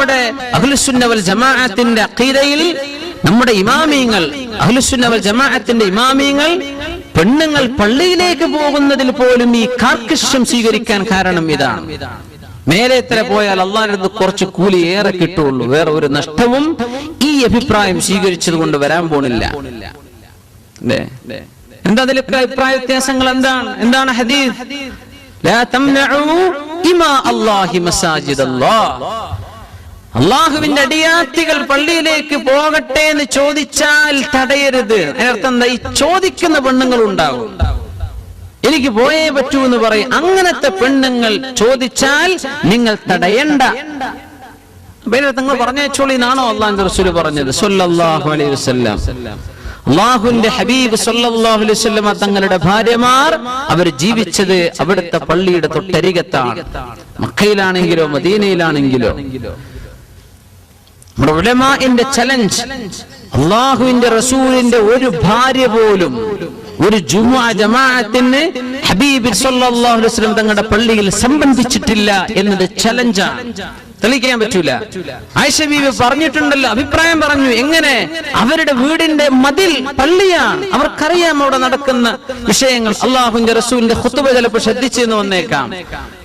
നമ്മുടെ അഹ്ലുസുന്ന വൽ ജമാഅത്തിന്റെ അഖീദയിൽ നമ്മുടെ ഇമാമിയങ്ങൾ, അഹ്ലുസുന്ന വൽ ജമാഅത്തിന്റെ ഇമാമിയങ്ങൾ പെണ്ണുങ്ങൾ പള്ളിയിലേക്ക് പോകുന്നതിൽ പോലും ഈ കാർക്കശ്യം സ്വീകരിക്കാൻ കാരണം ഇതാണ്. മേലെ എത്ര പോയാൽ അള്ളാഹിന്റെ അടുത്ത് കുറച്ച് കൂലി ഏറെ കിട്ടുള്ളൂ, വേറെ ഒരു നഷ്ടവും ഈ അഭിപ്രായം സ്വീകരിച്ചത് കൊണ്ട് വരാൻ പോണില്ല. എന്താ അതിലൊക്കെ അഭിപ്രായ വ്യത്യാസങ്ങൾ? എന്താണ് ഹദീസ്? ലാ തംനഉ ഇമാ അല്ലാഹി മസാജിദല്ലാഹ്. അള്ളാഹുവിന്റെ അടിയാത്തികൾ പള്ളിയിലേക്ക് പോകട്ടെ എന്ന് ചോദിച്ചാൽ തടയരുത്. അതിനർത്ഥം എന്താ? ഈ ചോദിക്കുന്ന പെണ്ണുങ്ങൾ ഉണ്ടാകും, എനിക്ക് പോയേ പറ്റൂ എന്ന് പറയും. അങ്ങനത്തെ പെണ്ണുങ്ങൾ ചോദിച്ചാൽ നിങ്ങൾ തടയണ്ട. നിങ്ങൾ പറഞ്ഞോളി എന്നാണോ അള്ളാഹുവിന്റെ റസൂൽ പറഞ്ഞത് സ്വല്ലല്ലാഹു അലൈഹി വസല്ലം? അള്ളാഹുവിന്റെ ഹബീബ് സ്വല്ലല്ലാഹു അലൈഹി വസല്ലം തങ്ങളുടെ ഭാര്യമാർ അവർ ജീവിച്ചത് അവിടുത്തെ പള്ളിയുടെ തൊട്ടരികത്താണ്. മക്കയിലാണെങ്കിലോ മദീനയിലാണെങ്കിലോ. നമ്മുടെ ഉലമാഇന്റെ ചലഞ്ച്, അള്ളാഹുവിന്റെ റസൂലിന്റെ ഒരു ഭാര്യ പോലും ഒരു ജുമുഅ ജമാഅത്തിന് ഹബീബ് സ്വല്ലല്ലാഹു അലൈഹി വസല്ലം തങ്ങളുടെ പള്ളിയിൽ സംബന്ധിച്ചിട്ടില്ല എന്നത് ചലഞ്ചാണ്, തെളിയിക്കാൻ പറ്റൂല. ആയിഷ ബീവി പറഞ്ഞിട്ടുണ്ടല്ലോ, അഭിപ്രായം പറഞ്ഞു. എങ്ങനെ? അവരുടെ വീടിന്റെ മതിൽ പള്ളിയാണ്, അവർക്കറിയാം അവിടെ നടക്കുന്ന വിഷയങ്ങൾ. അള്ളാഹുവിന്റെ റസൂലിന്റെ ഖുതുബ ചിലപ്പോൾ ശ്രദ്ധിച്ചെന്ന് വന്നേക്കാം,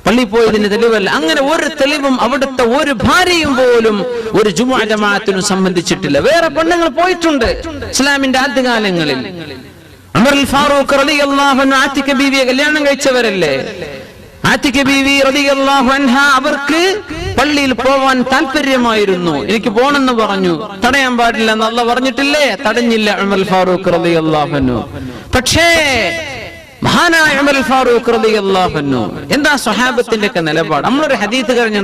പള്ളി പോയതിന് തെളിവല്ല. അങ്ങനെ ഒരു തെളിവും അവിടുത്തെ ഒരു ഭാര്യയും പോലും ഒരു ജുമുഅ ജമാഅത്തിനും സംബന്ധിച്ചിട്ടില്ല. വേറെ പെണ്ണുങ്ങൾ പോയിട്ടുണ്ട് ഇസ്ലാമിന്റെ ആദ്യകാലങ്ങളിൽ. ഉമർ അൽ ഫാറൂഖ് റളിയല്ലാഹു അൻഹു ആതിക ബീവിയെ കല്യാണം കഴിച്ചവരല്ലേ. ആതിക ബീവി റളിയല്ലാഹു അൻഹ അവർക്ക് പള്ളിയിൽ പോവാൻ താല്പര്യമായിരുന്നു. എനിക്ക് പോണെന്ന് പറഞ്ഞു, തടയാൻ പാടില്ല എന്ന് അല്ലാഹു പറഞ്ഞിട്ടില്ലേ? തടഞ്ഞില്ല ഉമർ അൽ ഫാറൂഖ് റളിയല്ലാഹു അൻഹു. പക്ഷേ മഹാനായ ഉമർ അൽ ഫാറൂഖ് റളിയല്ലാഹു അൻഹു എന്താ സ്വഹാബത്തിന്റെ ഒക്കെ നിലപാട്? നമ്മളൊരു ഹദീസ് കഴിഞ്ഞ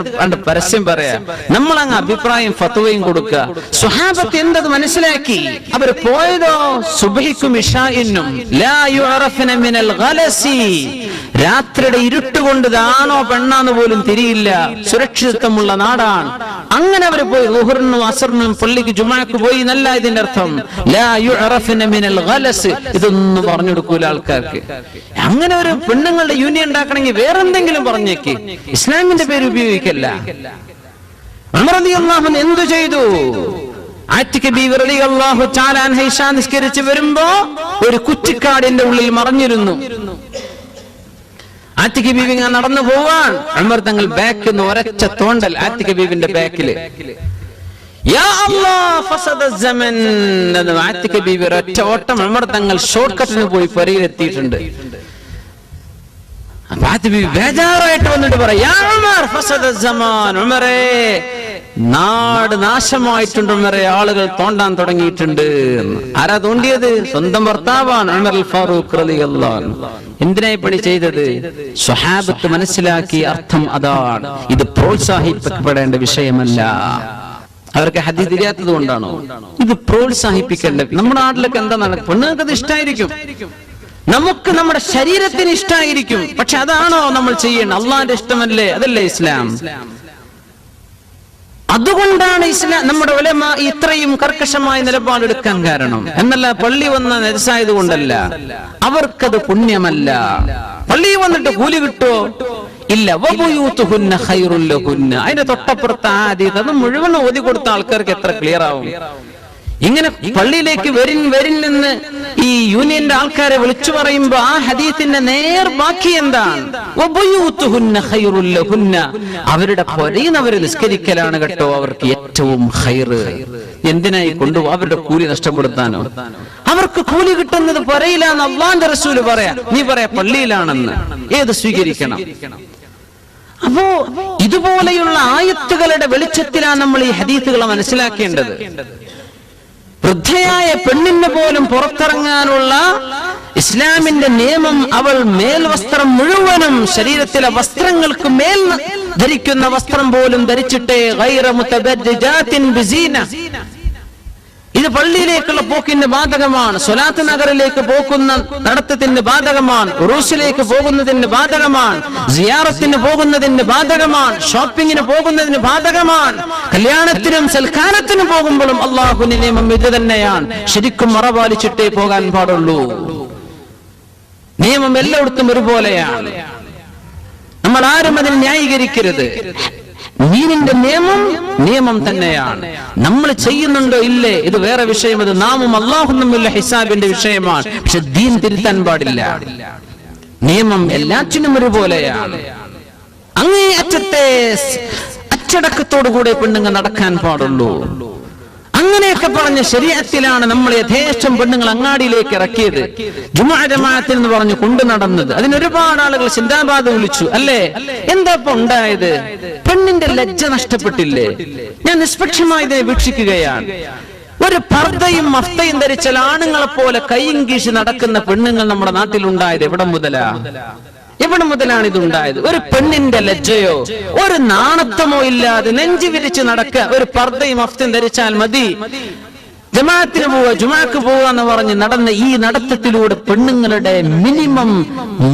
പരസ്യം പറയാ, നമ്മളങ്ങ് അഭിപ്രായം ഫത്വയും കൊടുക്കുക. സ്വഹാബത്ത് എന്തത് മനസ്സിലാക്കി? അവർ പോയതോ സുബ്ഹിക്കും ഇശാഇനും ലാ യുഅറഫന മിനൽ ഗലസി, രാത്രിയുടെ ഇരുട്ടുകൊണ്ട് ഇതാണോ പെണ്ണാന്ന് പോലും തിരിയില്ല, സുരക്ഷിതത്വമുള്ള നാടാണ്. അങ്ങനെ അവർ പോയി ളുഹറിനും അസറിനും പള്ളിക്ക് ജുമുഅക്ക് പോയി എന്നല്ല ഇതിന്റെ അർത്ഥം. ലാ യുഅറഫന മിനൽ ഗലസ്, ഇതൊന്നും പറഞ്ഞു കൊടുക്കൂല ആൾക്കാർക്ക്. അങ്ങനെ ഒരു പെണ്ണുങ്ങളുടെ യൂണിയൻ ഉണ്ടാക്കണമെങ്കിൽ വേറെന്തെങ്കിലും പറഞ്ഞേക്ക്, ഇസ്ലാമിന്റെ പേര് ഉപയോഗിക്കല്ല. ഉമർ റളിയല്ലാഹു അൻഹു എന്തു ചെയ്തു? ആതിക ബീവി റളിയല്ലാഹു തആല അൻഹ ഇശാ നിസ്കരിച്ച് വരുമ്പോ ഒരു കുറ്റിക്കാടിന്റെ ഉള്ളിൽ മറഞ്ഞിരുന്നു. ആതിക ബീവി ഇങ്ങനെ നടന്നു പോവാൻ, ഉമർ തങ്ങൾ ബാക്കിൽ നിന്ന് ഒരച്ച തോണ്ടൽ ആതിക ബീവിന്റെ ബാക്കില്. യാ അല്ലാഹ് ഫസദ സമൻ, ആതിക ബീവി ഒരച്ച ഓട്ടം. ഉമർ തങ്ങൾ ഷോർട്ട് കട്ടിന് പോയി പരിയിലെത്തിയിട്ടുണ്ട്. അപ്പൊ ആതിക ബീവി ബേജാറായിട്ട് വന്നിട്ട് പറയാം, യാ ഉമർ ഫസദ സമാൻ, ഉമറേ നാട് നാശമായിട്ടുണ്ട് ഉമറേ, ആളുകൾ തോണ്ടാൻ തുടങ്ങിയിട്ടുണ്ട്. ആരാ തോണ്ടിയത്? സ്വന്തം ഭർത്താവാണ് ഉമർ അൽ ഫാറൂഖ് റളിയല്ലാഹു അൻഹു. എന്തിനായി പണി ചെയ്തത്? സ്വഹാബത്ത് മനസ്സിലാക്കിയ അർത്ഥം അതാണ്. ഇത് പ്രോത്സാഹിപ്പിക്കപ്പെടേണ്ട വിഷയമല്ല. അവർക്ക് ഹദീസ് അറിയാത്തത് കൊണ്ടാണോ? ഇത് പ്രോത്സാഹിപ്പിക്കേണ്ട. നമ്മുടെ നാട്ടിലൊക്കെ എന്താ നടക്കുക? പെണ്ണുങ്ങൾക്ക് ഇഷ്ടമായിരിക്കും, നമുക്ക് നമ്മുടെ ശരീരത്തിന് ഇഷ്ടമായിരിക്കും. പക്ഷെ അതാണോ നമ്മൾ ചെയ്യേണ്ടത്? അള്ളാന്റെ ഇഷ്ടമല്ലേ? അതല്ലേ ഇസ്ലാം? അതുകൊണ്ടാണ് ഇസ്ലാം നമ്മുടെ ഉലമാ ഇത്രയും കർക്കശമായ നിലപാടെടുക്കാൻ കാരണം. എന്നല്ല പള്ളി വന്ന നജസായത് കൊണ്ടല്ല, അവർക്കത് പുണ്യമല്ല. പള്ളി വന്നിട്ട് കൂലി കിട്ടോ? ഇല്ല. വബുയൂതുഹുന്ന ഖൈറുൽ ലഹുന്ന, അതിന്റെ തൊട്ടപ്പുറത്ത് ആദീത് അത് മുഴുവൻ ഓതി കൊടുത്ത ആൾക്കാർക്ക് എത്ര ക്ലിയർ ആവും. ഇങ്ങനെ പള്ളിയിലേക്ക് വരിൻ എന്ന് ഈ യൂണിയന്റെ ആൾക്കാരെ വിളിച്ചു പറയുമ്പോ ആ ഹദീസിന്റെ നേർ ബാക്കി എന്താണ്? വബുയൂതുഹുന്ന ഖൈറുൽ ലഹുന്ന, അവരുടെ പുരയിൽ അവർ നിസ്കരിക്കലാണ് കേട്ടോ അവർക്ക് ഏറ്റവും ഖൈറ്. എന്തിനായി കൊണ്ടുപോകും? അവരുടെ കൂലി നഷ്ടപ്പെടുത്താനോ? അവർക്ക് കൂലി കിട്ടുന്നത് പുരയിലാന്ന് അല്ലാഹുവിന്റെ റസൂൽ പറയാ, നീ പറയാ പള്ളിയിലാണെന്ന്. ഏത് സ്വീകരിക്കണം? അപ്പോ ഇതുപോലെയുള്ള ആയത്തുകളുടെ വെളിച്ചത്തിലാണ് നമ്മൾ ഈ ഹദീസുകളെ മനസ്സിലാക്കേണ്ടത്. വൃദ്ധയായ പെണ്ണിന് പോലും പുറത്തിറങ്ങാനുള്ള ഇസ്ലാമിന്റെ നിയമം, അവൾ മേൽവസ്ത്രം മുഴുവനും ശരീരത്തിലെ വസ്ത്രങ്ങൾക്ക് മേൽ ധരിക്കുന്ന വസ്ത്രം പോലും ധരിച്ചിട്ടേ ഗൈറ മുതബദ്ദിജാത്തിൻ ബിസീന. ഇത് പള്ളിയിലേക്കുള്ള പോക്കിന് ബാധകമാണ്, സ്വലാത്ത് നഗറിലേക്ക് പോകുന്ന നടത്തത്തിന് ബാധകമാണ്, ഉറൂസിലേക്ക് പോകുന്നതിന് ബാധകമാണ്, സിയാറത്തിന് പോകുന്നതിന് ബാധകമാണ്, ഷോപ്പിങ്ങിന് പോകുന്നതിന് ബാധകമാണ്, കല്യാണത്തിനും സൽക്കാരത്തിനും പോകുമ്പോഴും അള്ളാഹുവിന്റെ നിയമം ഇത് തന്നെയാണ്. ശരിക്കും മറപാലിച്ചിട്ടേ പോകാൻ പാടുള്ളൂ. നിയമം എല്ലായിടത്തും ഒരുപോലെയാണ്. നമ്മൾ ആരും അതിൽ ന്യായീകരിക്കരുത്. ദീനിന്റെ നിയമം തന്നെയാണ്. നമ്മൾ ചെയ്യുന്നുണ്ടോ ഇല്ലേ ഇത് വേറെ വിഷയം. അത് നാമും അല്ലാഹും തമ്മിലുള്ള ഹിസാബിന്റെ വിഷയമാണ്. പക്ഷെ ദീൻ തിരുത്താൻ പാടില്ല. നിയമം എല്ലാറ്റിനും ഒരുപോലെയാണ്. അങ്ങേ അറ്റത്തെ അച്ചടക്കത്തോടുകൂടെ പെണ്ണുങ്ങൾ നടക്കാൻ പാടുള്ളൂ. അങ്ങനെയൊക്കെ പറഞ്ഞ ശരീഅത്തിലാണ് നമ്മൾ യഥേഷ്ടം പെണ്ണുങ്ങൾ അങ്ങാടിയിലേക്ക് ഇറക്കിയത്. ജുമുഅ ജമാഅത്തിൽ എന്ന് പറഞ്ഞു കൊണ്ടു നടന്നത്. അതിനൊരുപാട് ആളുകൾ സിന്ദാബാദ് വിളിച്ചു അല്ലേ. എന്താ ഇപ്പൊ ഉണ്ടായത്? പെണ്ണിന്റെ ലജ്ജ നഷ്ടപ്പെട്ടില്ലേ? ഞാൻ നിഷ്പക്ഷമായി ഇതിനെ വീക്ഷിക്കുകയാണ്. ഒരു പർദ്ദയും മഫ്തയും ധരിച്ച ആണുങ്ങളെ പോലെ കൈയും കീശി നടക്കുന്ന പെണ്ണുങ്ങൾ നമ്മുടെ നാട്ടിലുണ്ടായത് എവിടെ മുതലാണ് ഇതുണ്ടായത്? ഒരു പെണ്ണിന്റെ ലജ്ജയോ ഒരു നാണത്വമോ ഇല്ലാതെ നെഞ്ചു വിരിച്ച് നടക്കുക. ഒരു പർദ്ദയും മഫ്തയും ധരിച്ചാൽ മതി, ജമാഅത്തിന് പോവുക, ജുമാക്ക് പോവുക എന്ന് പറഞ്ഞ് നടന്ന ഈ നടത്തത്തിലൂടെ പെണ്ണുങ്ങളുടെ മിനിമം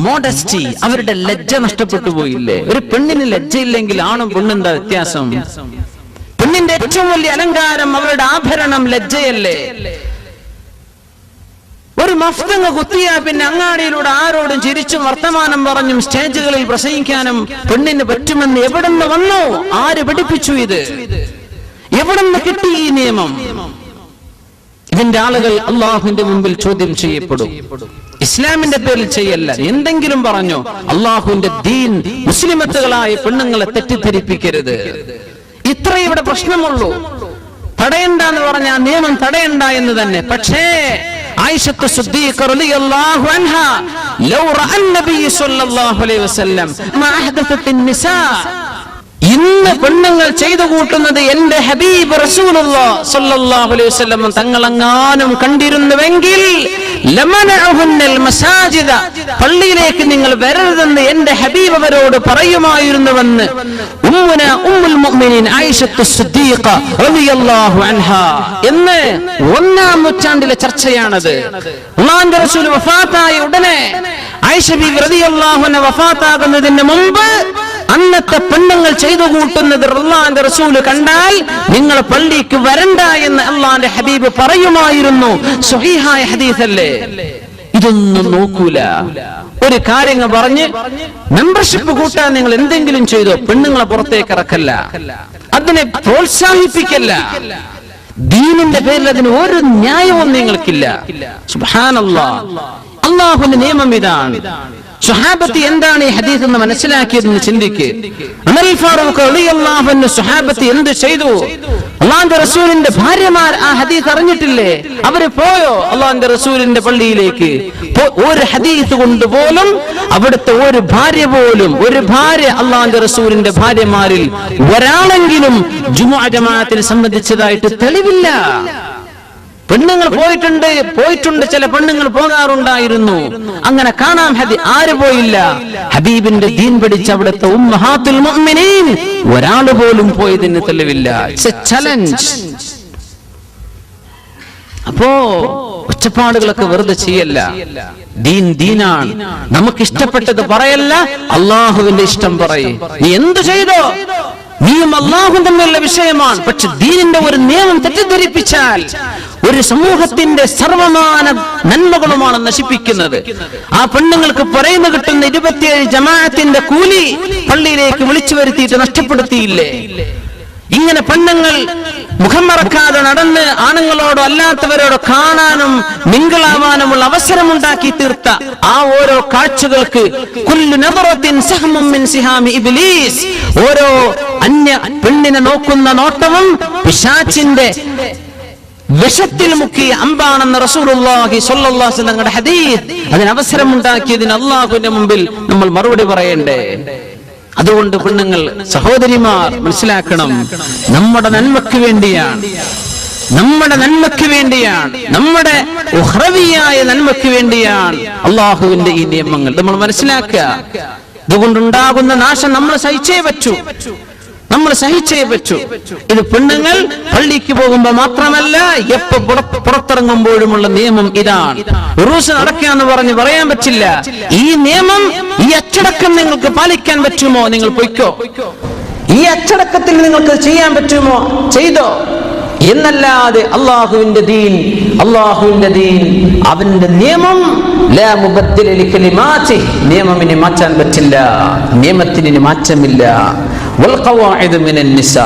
മോഡസ്റ്റി, അവരുടെ ലജ്ജ നഷ്ടപ്പെട്ടു പോയില്ലേ? ഒരു പെണ്ണിന് ലജ്ജയില്ലെങ്കിൽ ആണും പെണ്ണെന്താ വ്യത്യാസം? പെണ്ണിന്റെ ഏറ്റവും വലിയ അലങ്കാരം അവരുടെ ആഭരണം ലജ്ജയല്ലേ? ഒരു മഫ്തങ്ങ് കുത്തിയാ പിന്നെ അങ്ങാടിയിലൂടെ ആരോടും ചിരിച്ചും വർത്തമാനം പറഞ്ഞും സ്റ്റേജുകളിൽ പ്രസംഗിക്കാനും പെണ്ണിന് പറ്റുമെന്ന് എവിടെന്ന് വന്നു? ആര് പഠിപ്പിച്ചു ഇത്? എവിടെന്ന് കിട്ടി ഈ നിയമം? ഇതിന്റെ ആളുകൾ അള്ളാഹുവിന്റെ മുമ്പിൽ ചോദ്യം ചെയ്യപ്പെടും. ഇസ്ലാമിന്റെ പേരിൽ ചെയ്യല്ല, എന്തെങ്കിലും പറഞ്ഞോ. അള്ളാഹുവിന്റെ ദീൻ മുസ്ലിമത്തുകളായ പെണ്ണുങ്ങളെ തെറ്റിദ്ധരിപ്പിക്കരുത്. ഇത്രേ ഇവിടെ പ്രശ്നമുള്ളൂ. തടയണ്ട എന്ന് പറഞ്ഞാൽ നിയമം തടയണ്ട എന്ന് തന്നെ. പക്ഷേ ആയിഷത്ത് സിദ്ദീഖ റളിയല്ലാഹു അൻഹാ ലൗ റഅ നബി സ്വല്ലല്ലാഹു അലൈഹി വസല്ലം മാ അഹദസത്തിൻ നിസാ, ഇന്ന് പെണ്ണുങ്ങൾ ചെയ്തു കൂട്ടുന്നത് എന്റെ ഹബീബ് റസൂലുള്ളാഹി സ്വല്ലല്ലാഹു അലൈഹി വസല്ലം തങ്ങളെങ്ങാനും കണ്ടിരുന്നുവെങ്കിൽ ലമനഅഹുന്നൽ മസാജിദ, പള്ളിയിലേക്ക് നിങ്ങൾ വരരുതെന്ന് എന്റെ ഹബീബ് അവരോട് പറയുമായിരുന്നുവെന്ന് ഉമ്മുന ഉമ്മുൽ മുഅ്മിനീൻ ആയിഷത്തു സിദ്ദീഖ റളിയല്ലാഹു അൻഹാ എന്ന് 1-ാം നൂറ്റാണ്ടിലെ ചർച്ചയാണത്. അല്ലാഹുവിന്റെ റസൂൽ വഫാത്തായ ഉടനെ ആയിഷ ബീവി റളിയല്ലാഹു അൻഹ വഫാത്താകുന്നതിന് മുമ്പ് അന്നത്തെ പെണ്ണുങ്ങൾ ചെയ്തു കൂട്ടുന്നത് അല്ലാഹുവിന്റെ റസൂൽ കണ്ടാൽ നിങ്ങൾ പള്ളിക്ക് വരണ്ട എന്ന് അല്ലാഹുവിന്റെ ഹബീബ് പറയുമായിരുന്നു. സ്വഹീഹായ ഹദീസല്ലേ? ഇതൊന്നും നോക്കൂല. ഒരു കാര്യങ്ങൾ പറഞ്ഞ് മെമ്പർഷിപ്പ് കൂട്ടാൻ നിങ്ങൾ എന്തെങ്കിലും ചെയ്തോ, പെണ്ണുങ്ങളെ പുറത്തേക്ക് ഇറക്കല്ല, അതിനെ പ്രോത്സാഹിപ്പിക്കല്ല. ദീനിന്റെ പേരിൽ അതിന് ഒരു ന്യായവും നിങ്ങൾക്കില്ല. സുബ്ഹാനല്ലാഹ്, അല്ലാഹുവിന്റെ നിയമം ഇതാണ്. സ്വഹാബത്ത് എന്താണ് ഈ ഹദീസ് എന്ന് മനസ്സിലാക്കിയതെന്ന് ചിന്തിക്ക്. ഉമർ ഫാറൂഖ് റളിയല്ലാഹു അൻഹു സ്വഹാബത്ത് എന്ത് ചെയ്തു? അല്ലാഹുവിന്റെ റസൂലിന്റെ ഭാര്യമാർ ആ ഹദീസ് അറിഞ്ഞിട്ടില്ലേ? അവര് പോയോ അല്ലാഹുവിന്റെ റസൂലിന്റെ പള്ളിയിലേക്ക്? ഒരു ഹദീസ് കൊണ്ട് പോലും അവിടുത്തെ ഒരു ഭാര്യ അല്ലാഹുവിന്റെ റസൂലിന്റെ ഭാര്യമാരിൽ ഒരാളെങ്കിലും ജുമുഅ ജമാഅത്തിൽ സംബന്ധിച്ചതായിട്ട് തെളിവില്ല. പെണ്ണുങ്ങൾ പോയിട്ടുണ്ട്, ചില പെണ്ണുങ്ങൾ പോകാറുണ്ടായിരുന്നു. അങ്ങനെ കാണാം. ആര് പോയില്ല? ഹബീബിന്റെ ദീൻ പഠിച്ച അവിടുത്തെ ഉമ്മഹാത്തുൽ മുഅ്മിനീൻ ഒരാൾ പോലും പോയതിന് തെളിവില്ല. It's a challenge. അപ്പോ ഒച്ചപ്പാടുകളൊക്കെ വെറുതെ ചെയ്യല്ല. ദീനാണ്. നമുക്ക് ഇഷ്ടപ്പെട്ടത് പറയല്ല, അള്ളാഹുവിന്റെ ഇഷ്ടം പറയേ. നീ എന്ത് ചെയ്തോ, നീയും അള്ളാഹും തമ്മിലുള്ള വിഷയമാണ്. പക്ഷെ ദീനിന്റെ ഒരു നിയമം തെറ്റിദ്ധരിപ്പിച്ചാൽ ഒരു സമൂഹത്തിന്റെ സർവമാന നന്മകളുമാണ് നശിപ്പിക്കുന്നത്. ആ പെണ്ണുങ്ങൾക്ക് പറയുന്ന കിട്ടുന്ന 27 ജമാഅത്തിന്റെ കൂലി പള്ളിയിലേക്ക് വിളിച്ചു വരുത്തിയിട്ട് നഷ്ടപ്പെടുത്തിയില്ലേ? ഇങ്ങനെ പെണ്ണുങ്ങൾ മുഖം മറക്കാതെ നടന്ന് ആണുങ്ങളോടോ അല്ലാത്തവരോടോ കാണാനും മിങ്കിളാവാനുമുള്ള അവസരമുണ്ടാക്കി തീർത്ത ആ ഓരോ കാഴ്ചകൾക്ക് കുല്ലു നദറത്തിൻ സഹ്മും മിൻ സിഹാമി ഇബ്ലീസ്, ഓരോ അന്യ പെണ്ണിനെ നോക്കുന്ന നോട്ടവും പിശാചിന്റെ വിഷത്തിൽ മുക്കിയ അമ്പാണെന്ന് റസൂലുള്ളാഹി സ്വല്ലല്ലാഹു അലൈഹി വസല്ലം തങ്ങളുടെ ഹദീസ്. അതിന് അവസരമുണ്ടാക്കിയതിന് അല്ലാഹുവിന്റെ മുമ്പിൽ നമ്മൾ മറുപടി പറയണ്ടേ? അതുകൊണ്ട് പെണ്ണുങ്ങൾ, സഹോദരിമാർ മനസ്സിലാക്കണം, നമ്മുടെ നന്മയ്ക്ക് വേണ്ടിയാണ്, നമ്മുടെ ഉഖ്റവിയായ നന്മയ്ക്ക് വേണ്ടിയാണ് അള്ളാഹുവിന്റെ ഈ നിയമങ്ങൾ നമ്മൾ മനസ്സിലാക്കുക. ഇതുകൊണ്ടുണ്ടാകുന്ന നാശം നമ്മൾ സഹിച്ചേ പറ്റൂ. ഇത് പെണ്ണുങ്ങൾ പള്ളിക്ക് പോകുമ്പോ മാത്രമല്ല, എപ്പോ പുറത്തിറങ്ങുമ്പോഴുമുള്ള നിയമം ഇതാണ്. ഉറൂസ് നടക്കാന്ന് പറഞ്ഞ് പറയാൻ പറ്റില്ല. ഈ നിയമം, ഈ അച്ചടക്കം നിങ്ങൾക്ക് പാലിക്കാൻ പറ്റുമോ? നിങ്ങൾ പൊയ്ക്കോ. ഈ അച്ചടക്കത്തിൽ നിങ്ങൾക്ക് ചെയ്യാൻ പറ്റുമോ? ചെയ്തോ. എന്നല്ലാതെ അള്ളാഹുവിന്റെ ദീൻ അവന്റെ നിയമം ലാ മുബദ്ദില ലികലിമാതി, നിയമം ഇനി മാറ്റാൻ പറ്റില്ല, നിയമത്തിന് ഇനി മാറ്റമില്ല. വൽ ഖവാഇദ് മിനൻ നിസാ,